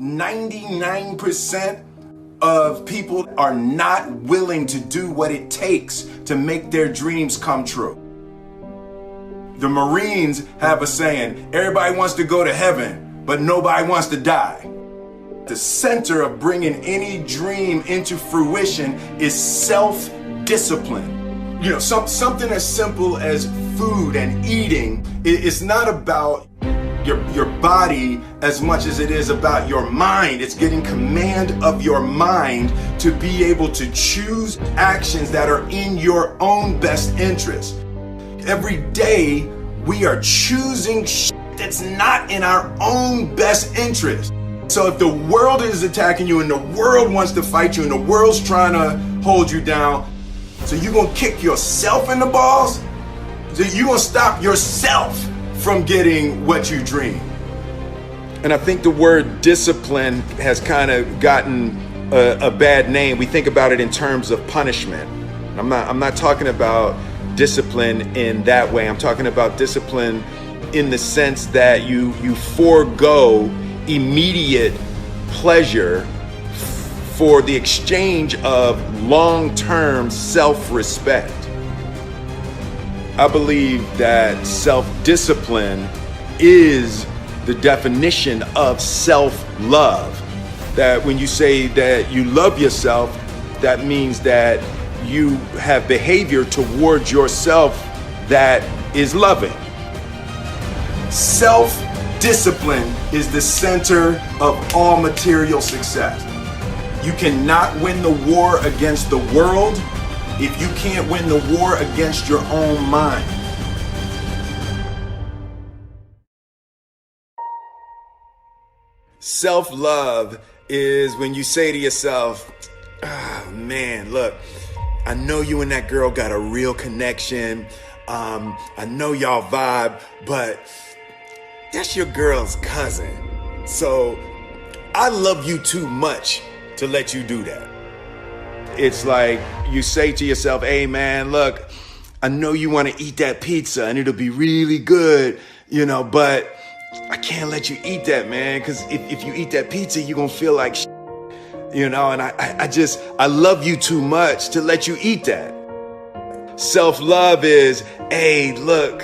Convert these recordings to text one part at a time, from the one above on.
99% of people are not willing to do what it takes to make their dreams come true. The Marines have a saying, everybody wants to go to heaven, but nobody wants to die. The center of bringing any dream into fruition is self-discipline. You know, something as simple as food and eating. It's not about your body as much as it is about your mind. It's getting command of your mind to be able to choose actions that are in your own best interest. Every day we are choosing that's not in our own best interest. So if the world is attacking you and the world wants to fight you and the world's trying to hold you down, so you're gonna kick yourself in the balls? So you're gonna stop yourself from getting what you dream. And I think the word discipline has kind of gotten a bad name. We think about it in terms of punishment. I'm not talking about discipline in that way. I'm talking about discipline in the sense that you forego immediate pleasure for the exchange of long-term self-respect. I believe that self-discipline is the definition of self-love. That when you say that you love yourself, that means that you have behavior towards yourself that is loving. Self-discipline is the center of all material success. You cannot win the war against the world if you can't win the war against your own mind. Self-love is when you say to yourself, oh man, look, I know you and that girl got a real connection. I know y'all vibe, but that's your girl's cousin. So I love you too much to let you do that. It's like you say to yourself, hey man, look, I know you want to eat that pizza and it'll be really good, you know, but I can't let you eat that, man, because if you eat that pizza, you're going to feel like shit, you know, and I love you too much to let you eat that. Self-love is, hey, look,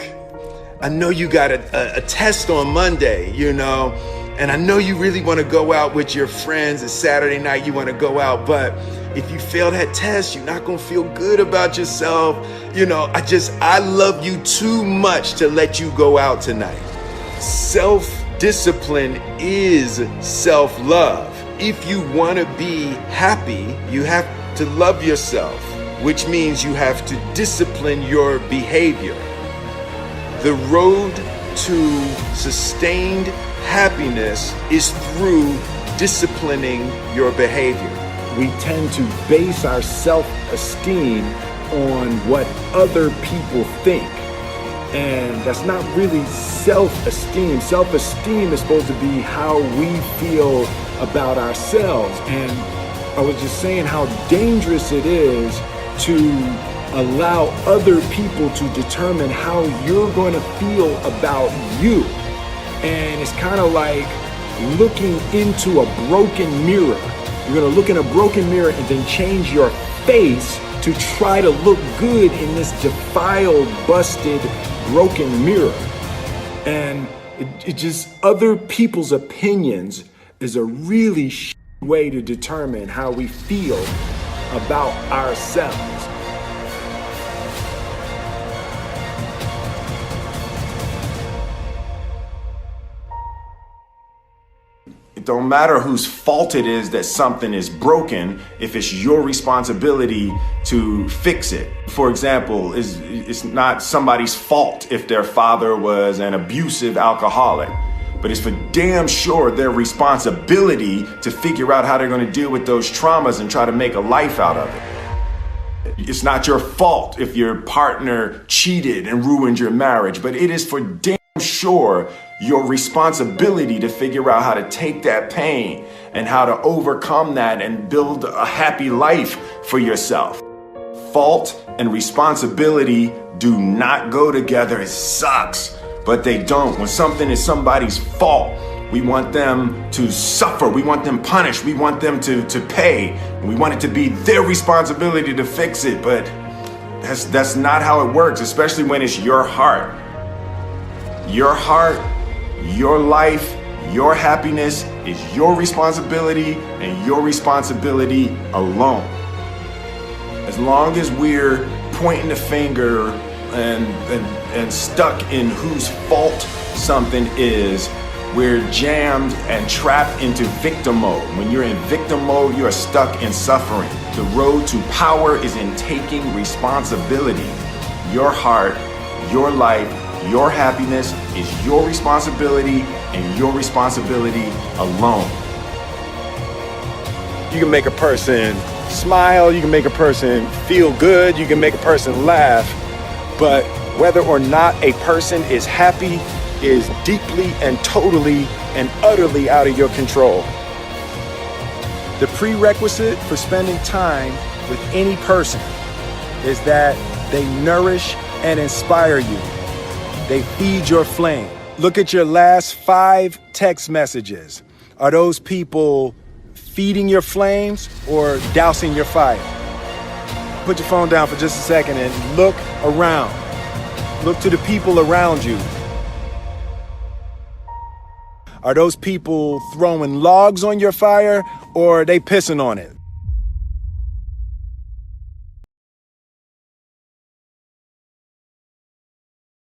I know you got a test on Monday, you know, and I know you really want to go out with your friends. It's Saturday night, you want to go out, but if you fail that test, you're not going to feel good about yourself. You know, I love you too much to let you go out tonight. Self-discipline is self-love. If you want to be happy, you have to love yourself, which means you have to discipline your behavior. The road to sustained happiness is through disciplining your behavior. We tend to base our self-esteem on what other people think. And that's not really self-esteem. Self-esteem is supposed to be how we feel about ourselves. And I was just saying how dangerous it is to allow other people to determine how you're going to feel about you. And it's kind of like looking into a broken mirror. You're going to look in a broken mirror and then change your face to try to look good in this defiled, busted, broken mirror. And it just, other people's opinions is a really way to determine how we feel about ourselves. It don't matter whose fault it is that something is broken if it's your responsibility to fix it. For example, it's not somebody's fault if their father was an abusive alcoholic, but it's for damn sure their responsibility to figure out how they're going to deal with those traumas and try to make a life out of it. It's not your fault if your partner cheated and ruined your marriage, but it is for damn sure your responsibility to figure out how to take that pain and how to overcome that and build a happy life for yourself. Fault and responsibility do not go together. It sucks, but they don't. When something is somebody's fault, We want them to suffer. We want them punished. We want them to pay. And we want it to be their responsibility to fix it. But that's not how it works, especially when it's your heart. Your heart, your life, your happiness is your responsibility and your responsibility alone. As long as we're pointing the finger and stuck in whose fault something is, we're jammed and trapped into victim mode. When you're in victim mode, you are stuck in suffering. The road to power is in taking responsibility. Your heart, your life, your happiness is your responsibility and your responsibility alone. You can make a person smile, you can make a person feel good, you can make a person laugh, but whether or not a person is happy is deeply and totally and utterly out of your control. The prerequisite for spending time with any person is that they nourish and inspire you. They feed your flame. Look at your last 5 text messages. Are those people feeding your flames or dousing your fire? Put your phone down for just a second and look around. Look to the people around you. Are those people throwing logs on your fire or are they pissing on it?